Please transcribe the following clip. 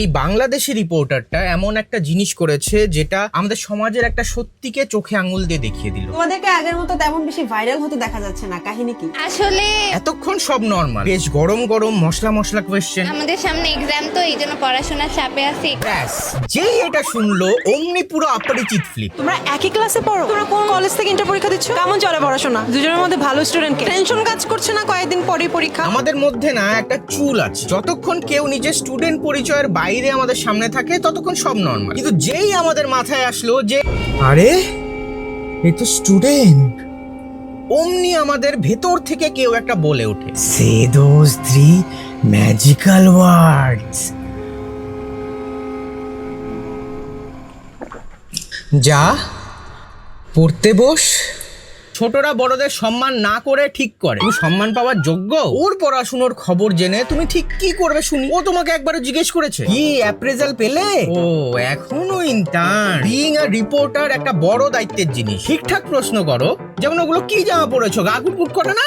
এই বাংলাদেশি রিপোর্টারটা এমন একটা জিনিস করেছে যেটা আমাদের সমাজের একটা সত্যিকে চোখে আঙুল দিয়ে দেখিয়ে দিল। তোমাদেরকে আগের মতো তেমন বেশি ভাইরাল হতে দেখা যাচ্ছে না, কাহিনী কি? আসলে এতক্ষণ সব নরমাল, বেশ গরম গরম মশলা মশলা কোয়েশ্চেন। আমাদের সামনে এক্সাম, তো এই জন্য পড়াশোনার চাপে আছি। ব্যাস, যেই এটা শুনলো অমনি পুরো অপরিচিত ফ্লিপ। তোমরা একই ক্লাসে পড়ো? তোমরা কোন কলেজ থেকে ইন্টার পরীক্ষা দিচ্ছ? কেমন চলে পড়াশোনা? দুজনের মধ্যে ভালো স্টুডেন্ট কে? টেনশন কাজ করছে না কয়েকদিন পরেই পরীক্ষা? আমাদের মধ্যে না একটা চুল আছে, যতক্ষণ কেউ নিজের স্টুডেন্ট পরিচয়ের বাইরে আমাদের সামনে থাকে ততক্ষণ সব নরমাল, কিন্তু যেই আমাদের মাথায় আসলো যে আরে এ তো স্টুডেন্ট, অমনি আমাদের ভেতর থেকে কেউ একটা বলে ওঠে, সে দোজ থ্রি ম্যাজিক্যাল ওয়ার্ডস। যা পড়তে বস। ছোটরা বড়দের সম্মান না করে ঠিক করে তুমি সম্মান পাওয়ার যোগ্য? ওর পড়াশুনোর খবর জেনে তুমি ঠিক কি করবে শুনি? ও তোমাকে একবারও জিজ্ঞেস করেছে কি অ্যাপ্রেজাল পেলে? ও এখনো ইন্টার্ন। বিইং আ রিপোর্টার একটা বড় দায়িত্বের জিনিস। ঠিকঠাক প্রশ্ন করো, যেমন ওগুলো কি জামা পড়েছো, গা কুটকুট করে না?